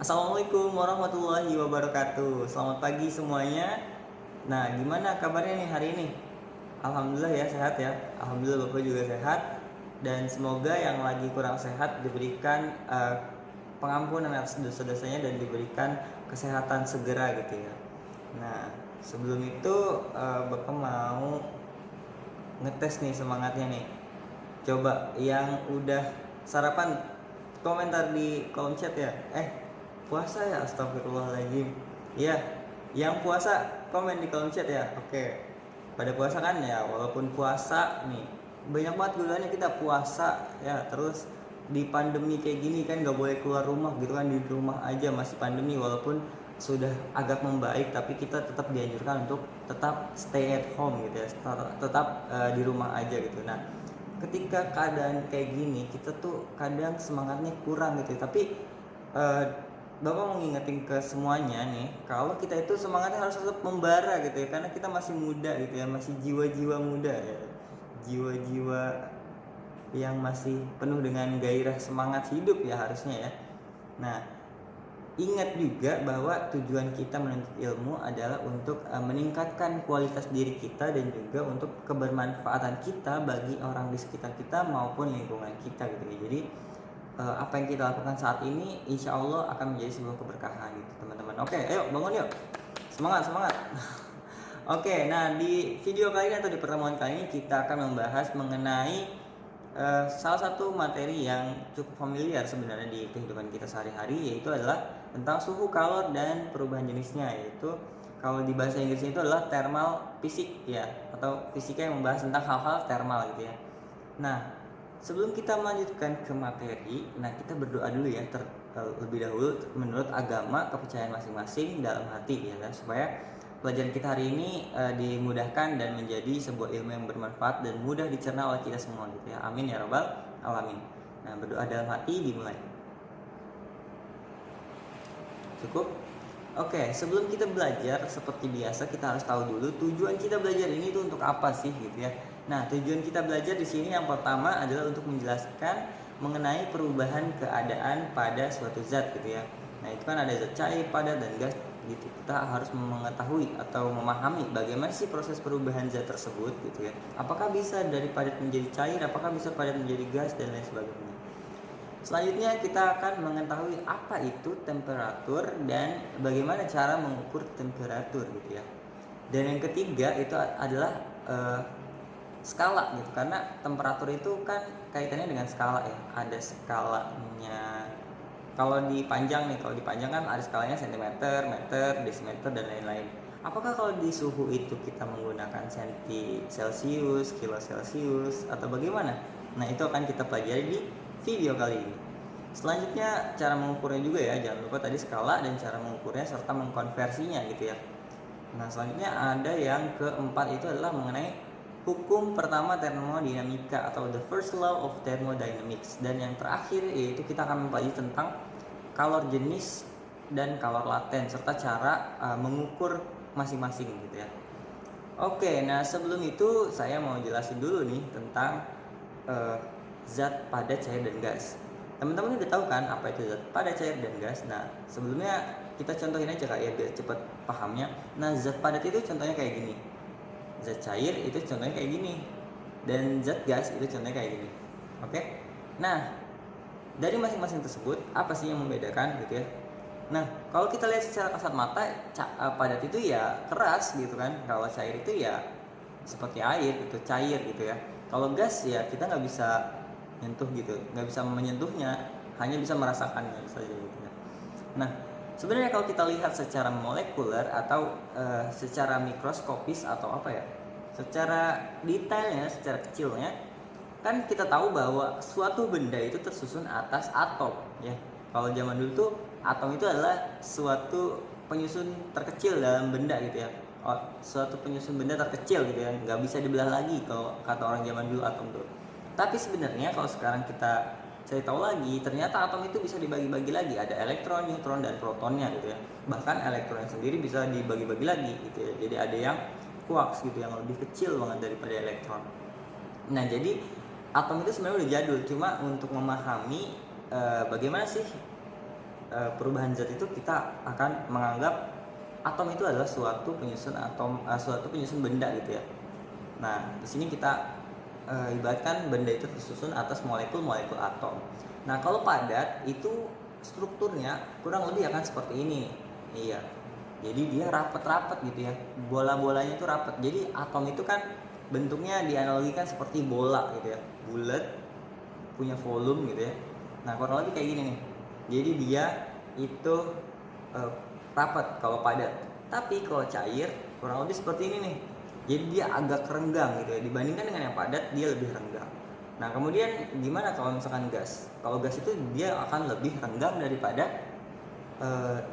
Assalamualaikum warahmatullahi wabarakatuh. Selamat pagi semuanya. Nah, gimana kabarnya nih hari ini? Alhamdulillah ya sehat ya. Alhamdulillah Bapak juga sehat. Dan semoga yang lagi kurang sehat diberikan pengampunan atas dosa-dosanya dan diberikan kesehatan segera gitu ya. Nah, sebelum itu Bapak mau ngetes nih semangatnya nih. Coba yang udah sarapan komentar di kolom chat ya. Puasa ya, astagfirullahaladzim. Iya, yang puasa komen di kolom chat ya. Oke. Pada puasa kan ya, walaupun puasa nih banyak banget gunanya kita puasa ya. Terus di pandemi kayak gini kan nggak boleh keluar rumah gitu kan, di rumah aja masih pandemi walaupun sudah agak membaik, tapi kita tetap dianjurkan untuk tetap stay at home gitu ya, tetap di rumah aja gitu. Nah, ketika keadaan kayak gini kita tuh kadang semangatnya kurang gitu ya. Tapi uh, Bapak mau ngingetin ke semuanya nih, kalau kita itu semangatnya harus tetap membara gitu ya, karena kita masih muda gitu ya, masih jiwa-jiwa muda ya, jiwa-jiwa yang masih penuh dengan gairah semangat hidup ya harusnya ya. Nah, ingat juga bahwa tujuan kita menuntut ilmu adalah untuk meningkatkan kualitas diri kita dan juga untuk kebermanfaatan kita bagi orang di sekitar kita maupun lingkungan kita gitu ya. Jadi apa yang kita lakukan saat ini insya Allah akan menjadi sebuah keberkahan gitu teman-teman. Oke, ayo bangun yuk, semangat semangat. Oke, nah di video kali ini atau di pertemuan kali ini kita akan membahas mengenai salah satu materi yang cukup familiar sebenarnya di kehidupan kita sehari-hari, yaitu adalah tentang suhu, kalor, dan perubahan jenisnya. Yaitu kalau di bahasa Inggrisnya itu adalah thermal physics ya, atau fisika yang membahas tentang hal-hal thermal gitu ya. Nah, sebelum kita melanjutkan ke materi, nah kita berdoa dulu ya terlebih dahulu menurut agama kepercayaan masing-masing dalam hati ya kan, supaya pelajaran kita hari ini dimudahkan dan menjadi sebuah ilmu yang bermanfaat dan mudah dicerna oleh kita semua gitu ya. Amin ya rabbal alamin. Nah, berdoa dalam hati dimulai. Cukup? Oke, sebelum kita belajar seperti biasa kita harus tahu dulu tujuan kita belajar ini itu untuk apa sih gitu ya. Nah, tujuan kita belajar di sini yang pertama adalah untuk menjelaskan mengenai perubahan keadaan pada suatu zat gitu ya. Nah, itu kan ada zat cair, padat, dan gas gitu. Kita harus mengetahui atau memahami bagaimana sih proses perubahan zat tersebut gitu ya. Apakah bisa dari padat menjadi cair, apakah bisa padat menjadi gas dan lain sebagainya. Selanjutnya kita akan mengetahui apa itu temperatur dan bagaimana cara mengukur temperatur gitu ya. Dan yang ketiga itu adalah skala gitu, karena temperatur itu kan kaitannya dengan skala ya. Ada skalanya. Kalau dipanjang kan ada skalanya sentimeter, meter, desimeter dan lain-lain. Apakah kalau di suhu itu kita menggunakan senti Celcius, kilo Celcius atau bagaimana? Nah, itu akan kita pelajari di video kali ini. Selanjutnya cara mengukurnya juga ya, jangan lupa tadi skala dan cara mengukurnya serta mengkonversinya gitu ya. Nah, selanjutnya ada yang keempat itu adalah mengenai hukum pertama termodinamika atau the first law of thermodynamics, dan yang terakhir yaitu kita akan mempelajari tentang kalor jenis dan kalor laten serta cara mengukur masing-masing gitu ya. Oke, nah sebelum itu saya mau jelasin dulu nih tentang zat padat, cair, dan gas. Teman-teman udah tahu kan apa itu zat padat, cair, dan gas? Nah, sebelumnya kita contohin aja kali ya biar cepet pahamnya. Nah, zat padat itu contohnya kayak gini. Zat cair itu contohnya kayak gini. Dan zat gas itu contohnya kayak gini. Oke? Nah, dari masing-masing tersebut apa sih yang membedakan gitu ya? Nah, kalau kita lihat secara kasat mata, padat itu ya keras gitu kan. Kalau cair itu ya seperti air gitu, cair gitu ya. Kalau gas ya kita nggak bisa nyentuh gitu, nggak bisa menyentuhnya, hanya bisa merasakannya saja gitu ya. Nah, sebenarnya kalau kita lihat secara molekuler atau secara mikroskopis atau apa ya, secara detailnya, secara kecilnya, kan kita tahu bahwa suatu benda itu tersusun atas atom ya. Kalau zaman dulu tuh atom itu adalah suatu penyusun terkecil dalam benda gitu ya. Suatu penyusun benda terkecil gitu ya, nggak bisa dibelah lagi kalau kata orang zaman dulu atom tuh. Tapi sebenarnya kalau sekarang kita cari tahu lagi, ternyata atom itu bisa dibagi-bagi lagi, ada elektron, neutron, dan protonnya gitu ya. Bahkan elektron sendiri bisa dibagi-bagi lagi gitu ya. Jadi ada yang quarks gitu yang lebih kecil banget daripada elektron. Nah, jadi atom itu sebenarnya udah jadul, cuma untuk memahami bagaimana sih perubahan zat itu kita akan menganggap atom itu adalah suatu penyusun suatu penyusun benda gitu ya. Nah, di sini kita ibaratkan benda itu tersusun atas molekul-molekul atom. Nah, kalau padat itu strukturnya kurang lebih akan seperti ini nih. Iya. Jadi dia rapat-rapat gitu ya. Bola-bolanya itu rapat. Jadi atom itu kan bentuknya dianalogikan seperti bola gitu ya. Bulat, punya volume gitu ya. Nah, kurang lebih kayak gini nih. Jadi dia itu rapat kalau padat. Tapi kalau cair kurang lebih seperti ini nih. Jadi dia agak renggang gitu ya. Dibandingkan dengan yang padat dia lebih renggang. Nah, kemudian gimana kalau misalkan gas? Kalau gas itu dia akan lebih renggang daripada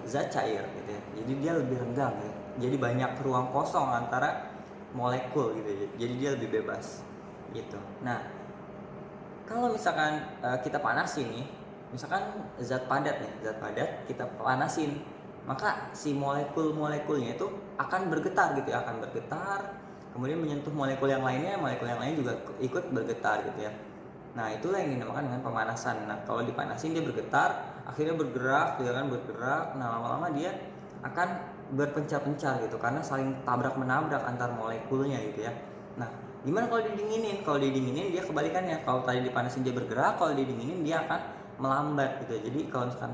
zat cair gitu ya. Jadi dia lebih renggang ya. Jadi banyak ruang kosong antara molekul gitu ya. Jadi dia lebih bebas gitu. Nah, kalau misalkan kita panasin nih, misalkan zat padat kita panasin, maka si molekul-molekulnya itu akan bergetar gitu ya, akan bergetar, kemudian menyentuh molekul yang lainnya juga ikut bergetar gitu ya. Nah, itulah yang dinamakan dengan pemanasan. Nah, kalau dipanasin dia bergetar, akhirnya bergerak, dia akan bergerak. Nah, lama-lama dia akan berpencar-pencar gitu karena saling tabrak menabrak antar molekulnya gitu ya. Nah, gimana kalau didinginin? Kalau didinginin dia kebalikannya. Kalau tadi dipanasin dia bergerak, kalau didinginin dia akan melambat gitu ya. Jadi kalau misalkan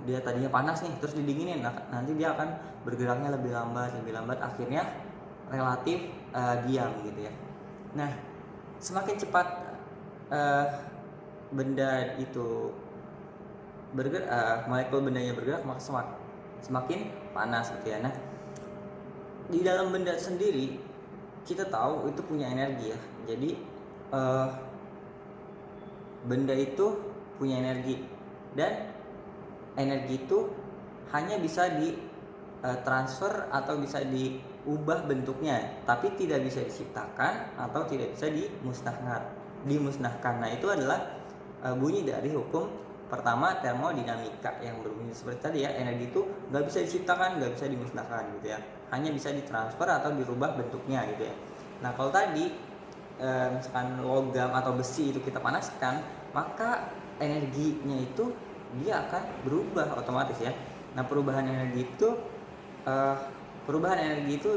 dia tadinya panas nih terus didinginin, nah, nanti dia akan bergeraknya lebih lambat, akhirnya relatif diam gitu ya. Nah, semakin cepat benda itu bergerak, molekul bendanya bergerak, maka semakin panas gitu ya. Nah, di dalam benda sendiri kita tahu itu punya energi ya. Jadi benda itu punya energi, dan energi itu hanya bisa transfer atau bisa diubah bentuknya, tapi tidak bisa diciptakan atau tidak bisa dimusnahkan. Nah, itu adalah bunyi dari hukum pertama termodinamika yang berbunyi seperti tadi ya. Energi itu nggak bisa diciptakan, nggak bisa dimusnahkan gitu ya, hanya bisa ditransfer atau dirubah bentuknya gitu ya. Nah, kalau tadi misalkan logam atau besi itu kita panaskan, maka energinya itu dia akan berubah otomatis ya. Nah, perubahan energi itu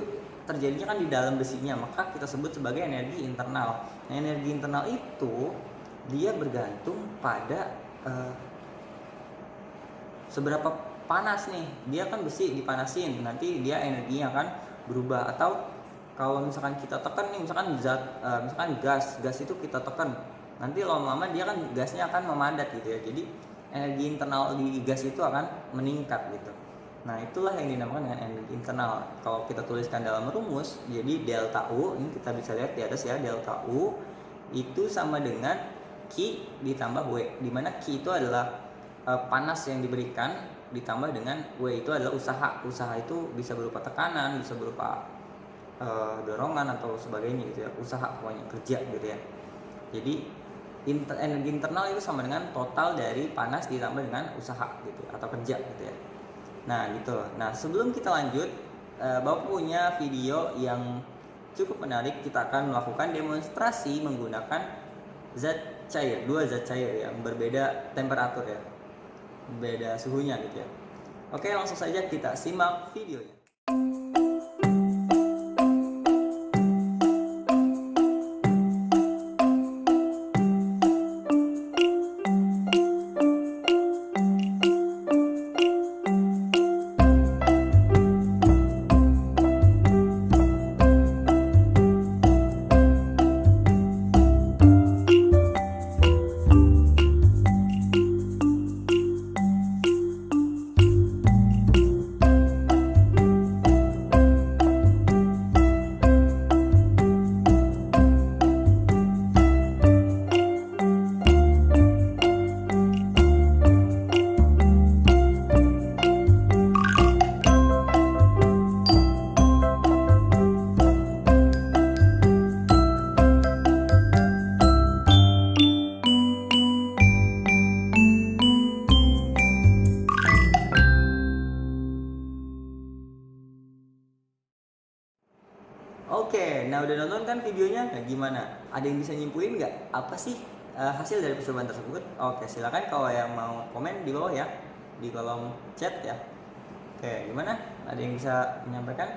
terjadinya kan di dalam besinya, maka kita sebut sebagai energi internal. Nah, energi internal itu dia bergantung pada seberapa panas nih. Dia kan besi dipanasin, nanti dia energinya akan berubah. Atau kalau misalkan kita tekan nih, misalkan gas itu kita tekan, nanti lama-lama dia kan gasnya akan memadat gitu ya. Jadi energi internal di gas itu akan meningkat gitu. Nah, itulah yang dinamakan dengan energi internal. Kalau kita tuliskan dalam rumus, jadi delta U, ini kita bisa lihat di atas ya, delta U itu sama dengan Q ditambah W, di mana Q itu adalah panas yang diberikan, ditambah dengan W itu adalah usaha. Usaha itu bisa berupa tekanan, bisa berupa dorongan atau sebagainya gitu ya. Usaha pokoknya, kerja gitu ya. Jadi energi internal itu sama dengan total dari panas ditambah dengan usaha gitu atau kerja gitu ya. Nah, gitu. Nah, sebelum kita lanjut, Bapak punya video yang cukup menarik. Kita akan melakukan demonstrasi menggunakan dua zat cair yang berbeda temperatur ya, berbeda suhunya gitu ya. Oke, langsung saja kita simak videonya. Oke, nah udah nonton kan videonya? Nah, gimana? Ada yang bisa nyimpulin nggak? Apa sih hasil dari percobaan tersebut? Oke, silakan kalau yang mau komen di bawah ya. di kolom chat ya. Oke, gimana? Ada yang bisa menyampaikan?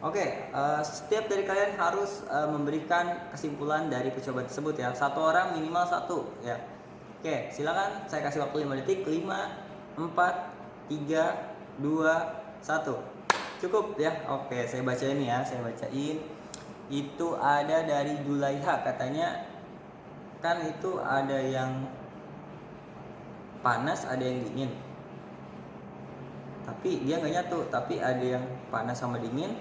Oke, setiap dari kalian harus memberikan kesimpulan dari percobaan tersebut ya. Satu orang minimal satu ya. Oke, silakan saya kasih waktu 5 detik. 5, 4, 3, 2, 1. Cukup ya. Oke, saya bacain ya. Saya bacain. Itu ada dari Julaiha, katanya kan itu ada yang panas, ada yang dingin. Tapi dia nggak nyatu. Tapi ada yang panas sama dingin,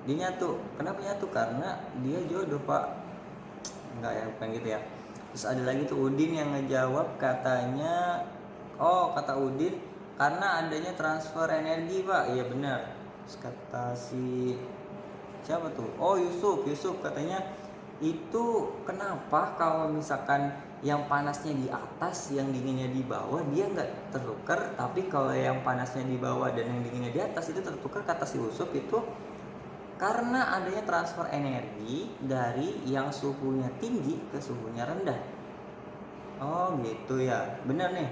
dia nyatu. Kenapa nyatu? Karena dia jodoh, Pak. Enggak ya, bukan gitu ya. Terus ada lagi tuh Udin yang ngejawab, katanya, oh kata Udin, karena adanya transfer energi, Pak. Iya benar. Terus kata si siapa tuh? Oh Yusuf katanya, itu kenapa kalau misalkan yang panasnya di atas, yang dinginnya di bawah, dia nggak tertukar, tapi kalau yang panasnya di bawah dan yang dinginnya di atas itu tertukar. Kata si Yusuf itu karena adanya transfer energi dari yang suhunya tinggi ke suhunya rendah. Oh gitu ya, benar nih.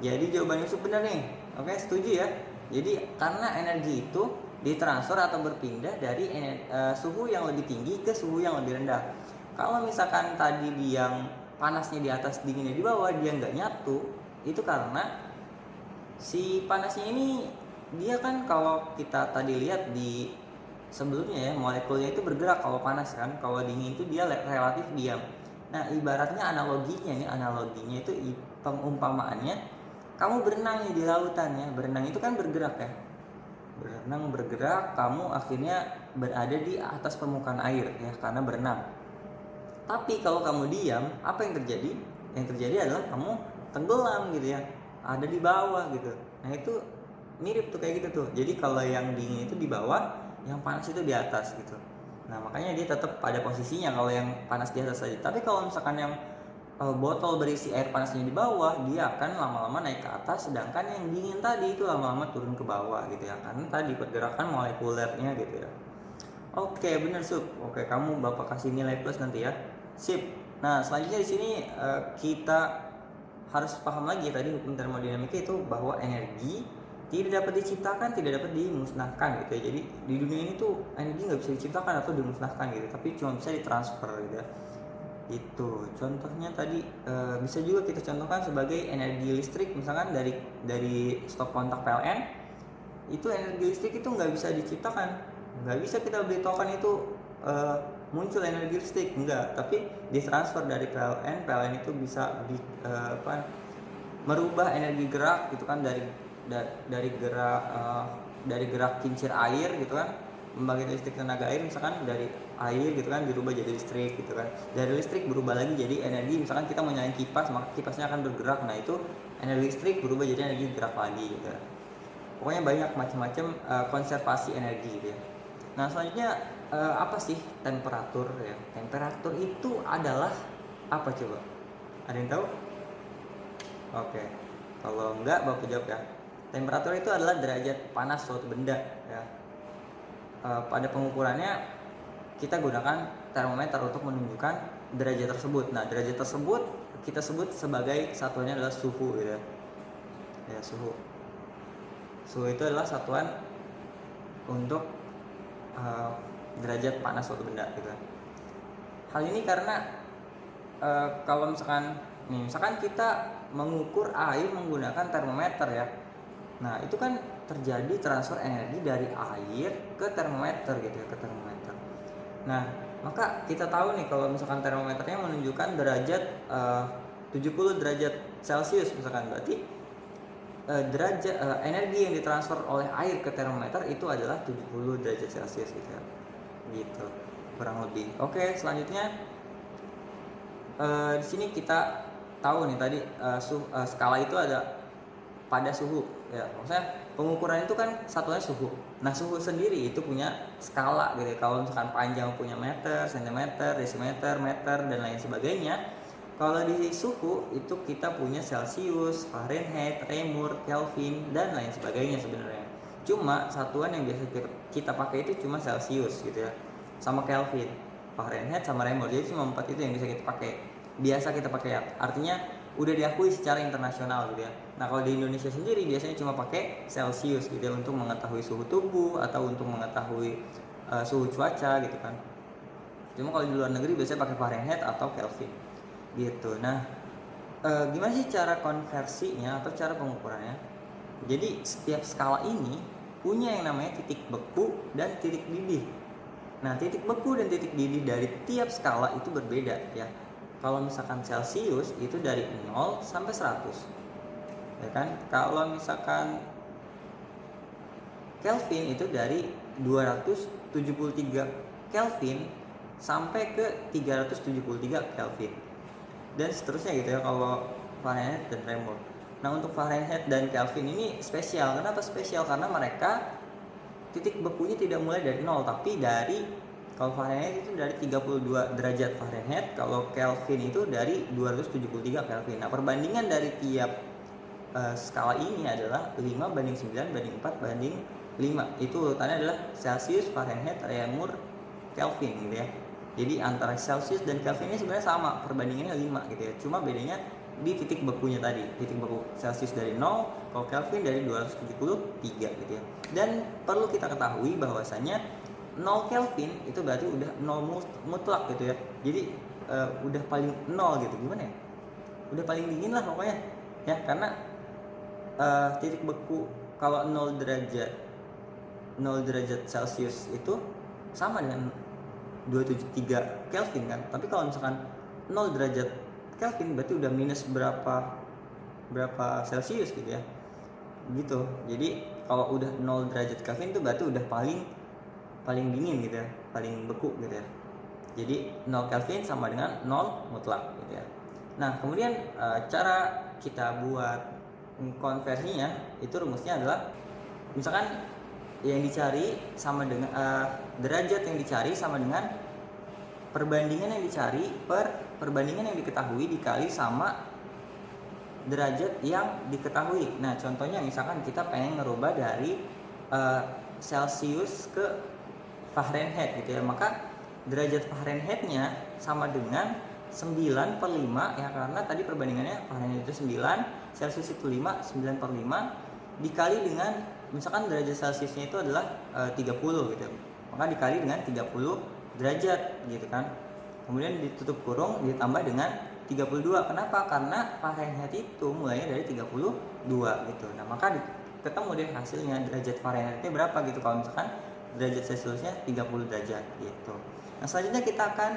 Jadi jawaban Yusuf benar nih. Oke, setuju ya. Jadi karena energi itu ditransfer atau berpindah dari suhu yang lebih tinggi ke suhu yang lebih rendah. Kalau misalkan tadi yang panasnya di atas, dinginnya di bawah, dia nggak nyatu, itu karena si panasnya ini, dia kan kalau kita tadi lihat di sebelumnya ya, molekulnya itu bergerak kalau panas kan, kalau dingin itu dia relatif diam. Nah ibaratnya analoginya itu pengumpamaannya, kamu berenang nih di lautan ya, berenang itu kan bergerak ya, bergerak, kamu akhirnya berada di atas permukaan air ya karena berenang. Tapi kalau kamu diam, apa yang terjadi? Yang terjadi adalah kamu tenggelam gitu ya, ada di bawah gitu. Nah itu mirip tuh kayak gitu tuh. Jadi kalau yang dingin itu di bawah, yang panas itu di atas gitu. Nah makanya dia tetap pada posisinya kalau yang panas di atas saja. Tapi kalau misalkan yang botol berisi air panasnya di bawah, dia akan lama-lama naik ke atas, sedangkan yang dingin tadi itu lama-lama turun ke bawah gitu ya, karena tadi pergerakan molekulernya gitu ya. Oke, bener Sup. Oke, kamu Bapak kasih nilai plus nanti ya. Sip. Nah, selanjutnya di sini kita harus paham lagi tadi hukum termodinamika itu bahwa energi tidak dapat diciptakan, tidak dapat dimusnahkan gitu ya. Jadi di dunia ini tuh energi nggak bisa diciptakan atau dimusnahkan gitu, tapi cuma bisa ditransfer gitu ya. Itu contohnya tadi bisa juga kita contohkan sebagai energi listrik, misalkan dari stop kontak PLN, itu energi listrik itu nggak bisa diciptakan, nggak bisa kita beli token itu muncul energi listrik, enggak, tapi ditransfer dari PLN itu bisa merubah energi gerak gitu kan, dari gerak kincir air gitu kan, membangkit listrik tenaga air misalkan dari air gitu kan, dirubah jadi listrik gitu kan, dari listrik berubah lagi jadi energi, misalkan kita mau nyalain kipas, maka kipasnya akan bergerak, nah itu energi listrik berubah jadi energi gerak lagi gitu. Pokoknya banyak macam-macam konservasi energi gitu ya. Nah selanjutnya apa sih temperatur ya? Temperatur itu adalah apa coba? Ada yang tahu? Oke, kalau enggak Bapak jawab ya. Temperatur itu adalah derajat panas suatu benda ya. Pada pengukurannya kita gunakan termometer untuk menunjukkan derajat tersebut. Nah derajat tersebut kita sebut sebagai satuannya adalah suhu gitu ya. Ya suhu. Suhu itu adalah satuan untuk derajat panas suatu benda gitu. Hal ini karena kalau misalkan kita mengukur air menggunakan termometer ya. Nah, itu kan terjadi transfer energi dari air ke termometer gitu ya, ke termometer. Nah, maka kita tahu nih kalau misalkan termometernya menunjukkan derajat 70 derajat Celcius misalkan, berarti derajat energi yang ditransfer oleh air ke termometer itu adalah 70 derajat Celcius gitu ya. Gitu kurang lebih. Oke, selanjutnya di sini kita tahu nih tadi skala itu ada pada suhu ya. Maksudnya pengukuran itu kan satunya suhu. Nah, suhu sendiri itu punya skala gitu ya. Kalau misalkan panjang punya meter, sentimeter, desimeter, meter dan lain sebagainya. Kalau di suhu itu kita punya Celcius, Fahrenheit, Reaumur, Kelvin dan lain sebagainya sebenarnya. Cuma satuan yang biasa kita pakai itu cuma Celcius gitu ya, sama Kelvin, Fahrenheit sama Reaumur. Jadi cuma 4 itu yang bisa kita pakai. Biasa kita pakai ya. Artinya udah diakui secara internasional gitu ya. Nah kalau di Indonesia sendiri biasanya cuma pakai Celsius gitu ya, untuk mengetahui suhu tubuh atau untuk mengetahui suhu cuaca gitu kan. Cuma kalau di luar negeri biasanya pakai Fahrenheit atau Kelvin gitu. Nah gimana sih cara konversinya atau cara pengukurannya? Jadi setiap skala ini punya yang namanya titik beku dan titik didih. Nah titik beku dan titik didih dari tiap skala itu berbeda ya. Kalau misalkan Celsius itu dari 0 sampai 100 ya kan. Kalau misalkan Kelvin itu dari 273 Kelvin sampai ke 373 Kelvin dan seterusnya gitu ya kalau Fahrenheit dan Reaumur. Nah untuk Fahrenheit dan Kelvin ini spesial. Kenapa spesial? Karena mereka titik bekunya tidak mulai dari 0 tapi dari, kalau Fahrenheit itu dari 32 derajat Fahrenheit, kalau Kelvin itu dari 273 Kelvin. Nah perbandingan dari tiap skala ini adalah 5 banding 9 banding 4 banding 5. Itu urutannya adalah Celsius, Fahrenheit, Reaumur, Kelvin gitu ya. Jadi antara Celsius dan Kelvin ini sebenarnya sama, perbandingannya 5 gitu ya. Cuma bedanya di titik bekunya tadi. Titik beku Celsius dari 0, kalau Kelvin dari 273 gitu ya. Dan perlu kita ketahui bahwasanya 0 Kelvin itu berarti udah 0 mutlak gitu ya. Jadi udah paling 0 gitu. Gimana ya? Udah paling dingin lah pokoknya. Ya, karena titik beku kalau 0 derajat Celsius itu sama dengan 273 Kelvin kan. Tapi kalau misalkan 0 derajat Kelvin berarti udah minus berapa Celsius gitu ya. Gitu. Jadi kalau udah 0 derajat Kelvin itu berarti udah paling dingin gitu ya, paling beku gitu ya. Jadi 0 Kelvin sama dengan 0 mutlak gitu ya. Nah, kemudian cara kita buat konversinya itu rumusnya adalah misalkan yang dicari sama dengan derajat yang dicari sama dengan perbandingan yang dicari per perbandingan yang diketahui dikali sama derajat yang diketahui. Nah contohnya misalkan kita pengen ngerubah dari Celsius ke Fahrenheit gitu ya, maka derajat Fahrenheitnya sama dengan 9 per 5 ya, karena tadi perbandingannya Fahrenheit itu 9, Celsius itu 5, 9 per 5 dikali dengan misalkan derajat Celsiusnya itu adalah 30 gitu, maka dikali dengan 30 derajat gitu kan, kemudian ditutup kurung ditambah dengan 32. Kenapa? Karena Fahrenheit itu mulainya dari 32 gitu. Nah maka ketemu deh hasilnya derajat Fahrenheitnya berapa gitu kalau misalkan derajat Celsiusnya 30 derajat gitu. Nah selanjutnya kita akan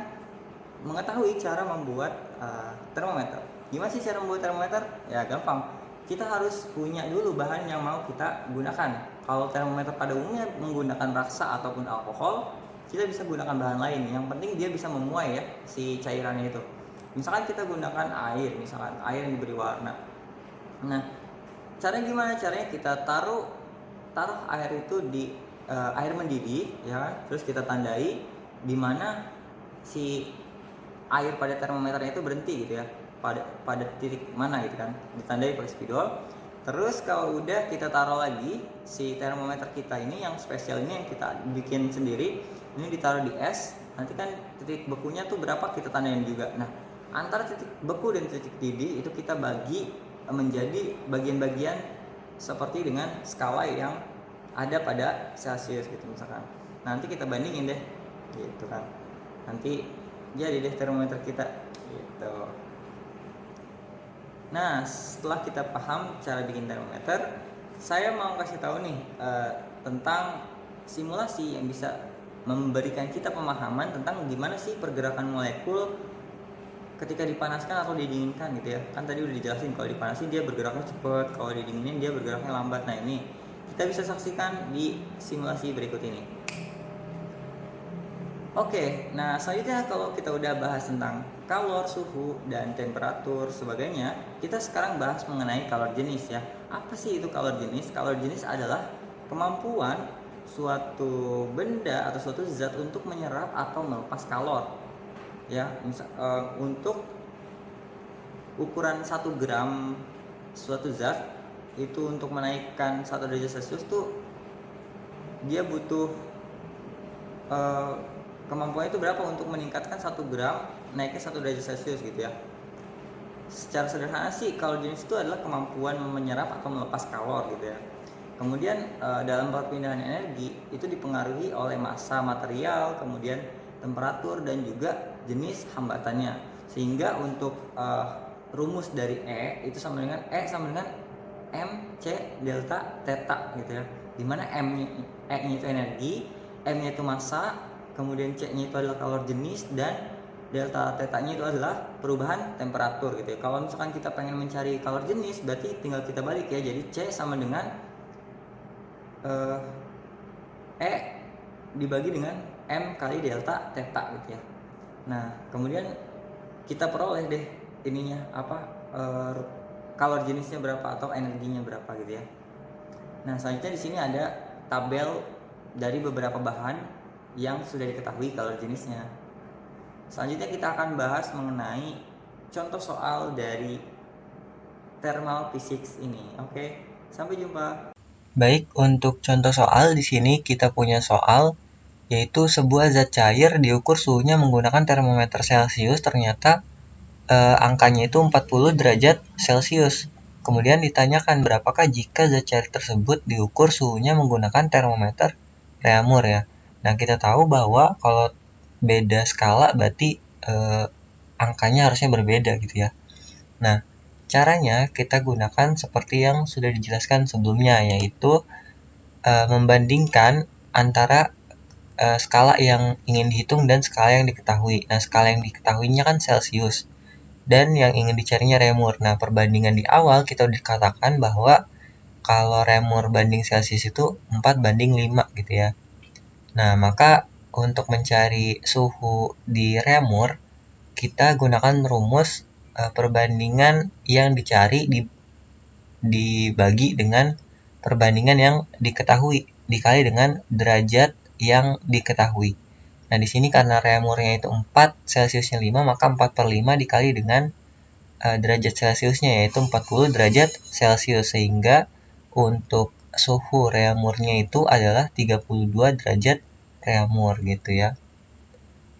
mengetahui cara membuat termometer. Gimana sih cara membuat termometer? Ya gampang. Kita harus punya dulu bahan yang mau kita gunakan. Kalau termometer pada umumnya menggunakan raksa ataupun alkohol, kita bisa gunakan bahan lain. Yang penting dia bisa memuai ya si cairannya itu. Misalkan kita gunakan air, misalkan air yang diberi warna. Nah, caranya gimana? Caranya kita taruh air itu di air mendidih, ya kan? Terus kita tandai di mana si air pada termometernya itu berhenti gitu ya, pada titik mana gitu kan, ditandai pakai spidol. Terus kalau udah kita taruh lagi si termometer kita ini yang spesial ini yang kita bikin sendiri, ini ditaruh di es. Nanti kan titik bekunya tuh berapa kita tandain juga. Nah antara titik beku dan titik didih itu kita bagi menjadi bagian-bagian seperti dengan skala yang ada pada Celsius gitu misalkan. Nanti kita bandingin deh gitu kan, nanti jadi deh termometer kita gitu. Nah setelah kita paham cara bikin termometer, saya mau kasih tahu nih tentang simulasi yang bisa memberikan kita pemahaman tentang gimana sih pergerakan molekul ketika dipanaskan atau didinginkan gitu ya. Kan tadi udah dijelasin kalau dipanasin dia bergeraknya cepat, kalau didinginin dia bergeraknya lambat. Nah ini kita bisa saksikan di simulasi berikut ini. Oke, nah selanjutnya kalau kita udah bahas tentang kalor, suhu, dan temperatur sebagainya, kita sekarang bahas mengenai kalor jenis ya. Apa sih itu kalor jenis? Kalor jenis adalah kemampuan suatu benda atau suatu zat untuk menyerap atau melepas kalor. Ya, untuk ukuran 1 gram suatu zat itu untuk menaikkan 1 derajat Celsius tuh dia butuh kemampuannya itu berapa untuk meningkatkan 1 gram naiknya 1 derajat Celsius gitu ya. secara sederhana sih kalor jenis itu adalah kemampuan menyerap atau melepas kalor gitu ya. Kemudian dalam perpindahan energi itu dipengaruhi oleh massa material, kemudian temperatur dan juga jenis hambatannya. Sehingga untuk rumus dari E itu sama dengan mc delta theta gitu ya. Dimana E-nya itu energi, M-nya itu massa, kemudian C-nya itu adalah kalor jenis, dan delta theta-nya itu adalah perubahan temperatur gitu ya. Kalau misalkan kita pengen mencari kalor jenis, berarti tinggal kita balik ya. Jadi C sama dengan E dibagi dengan M kali delta theta gitu ya. Nah, kemudian kita peroleh deh ininya kalor jenisnya berapa atau energinya berapa gitu ya. Nah, selanjutnya di sini ada tabel dari beberapa bahan yang sudah diketahui kalor jenisnya. Selanjutnya kita akan bahas mengenai contoh soal dari thermal physics ini. Oke, sampai jumpa. Baik, untuk contoh soal di sini kita punya soal yaitu sebuah zat cair diukur suhunya menggunakan termometer Celcius, ternyata angkanya itu 40 derajat Celcius. Kemudian ditanyakan berapakah jika zat cair tersebut diukur suhunya menggunakan termometer Reaumur ya. Nah, kita tahu bahwa kalau beda skala berarti angkanya harusnya berbeda gitu ya. Nah, caranya kita gunakan seperti yang sudah dijelaskan sebelumnya, yaitu membandingkan antara skala yang ingin dihitung dan skala yang diketahui. Nah, skala yang diketahuinya kan Celcius dan yang ingin dicarinya Reaumur. Nah, perbandingan di awal kita udah dikatakan bahwa kalau Reaumur banding Celsius itu 4:5 gitu ya. Nah, maka untuk mencari suhu di Reaumur, kita gunakan rumus perbandingan yang dicari dibagi dengan perbandingan yang diketahui dikali dengan derajat yang diketahui. Nah, di sini karena Reaumurnya itu 4, Celsiusnya 5, maka 4/5 dikali dengan derajat Celsiusnya yaitu 40 derajat Celsius, sehingga untuk suhu Reaumurnya itu adalah 32 derajat Reaumur gitu ya.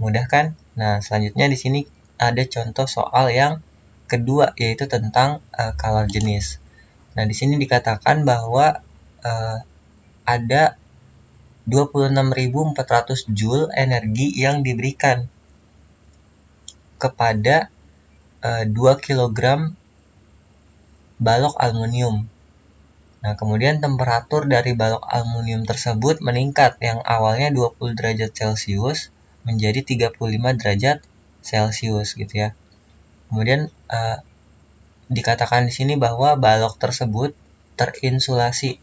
Mudah kan? Nah, selanjutnya di sini ada contoh soal yang kedua yaitu tentang kalor jenis. Nah, di sini dikatakan bahwa ada 26.400 Joule energi yang diberikan kepada 2 kg balok aluminium. Nah, kemudian temperatur dari balok aluminium tersebut meningkat yang awalnya 20 derajat Celcius menjadi 35 derajat Celcius gitu ya. Kemudian dikatakan di sini bahwa balok tersebut terinsulasi.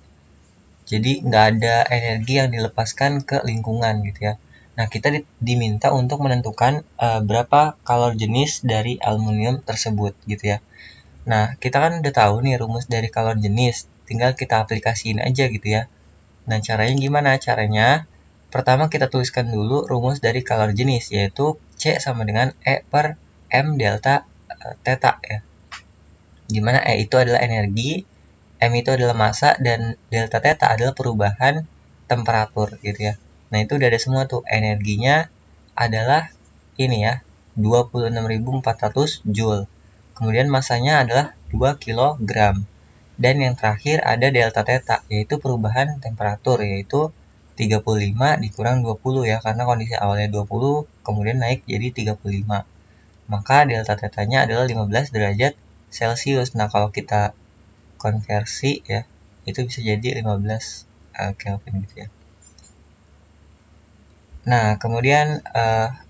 Jadi nggak ada energi yang dilepaskan ke lingkungan gitu ya. Nah, kita diminta untuk menentukan berapa kalor jenis dari aluminium tersebut gitu ya. Nah, kita kan udah tahu nih rumus dari kalor jenis, tinggal kita aplikasiin aja gitu ya. Nah, caranya gimana? Caranya, pertama kita tuliskan dulu rumus dari kalor jenis, yaitu C sama dengan E per M delta theta ya. Dimana E itu adalah energi, M itu adalah massa, dan delta theta adalah perubahan temperatur gitu ya. Nah, itu udah ada semua tuh. Energinya adalah ini ya, 26.400 Joule. Kemudian massanya adalah 2 kg. Dan yang terakhir ada delta theta, yaitu perubahan temperatur, yaitu 35 dikurang 20 ya, karena kondisi awalnya 20, kemudian naik jadi 35. Maka delta theta-nya adalah 15 derajat Celcius. Nah, kalau kita konversi ya, itu bisa jadi 15 Kelvin gitu ya. Nah, kemudian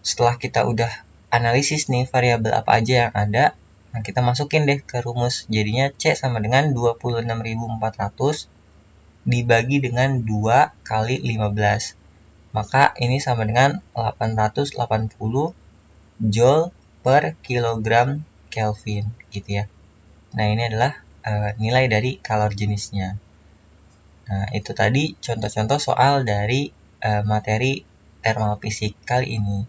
setelah kita udah analisis nih variabel apa aja yang ada, nah kita masukin deh ke rumus. Jadinya C sama dengan 26.400 dibagi dengan 2 kali 15. Maka ini sama dengan 880 Joule per kilogram Kelvin gitu ya. Nah, ini adalah nilai dari kalor jenisnya. Nah, itu tadi contoh-contoh soal dari materi thermal fisik kali ini.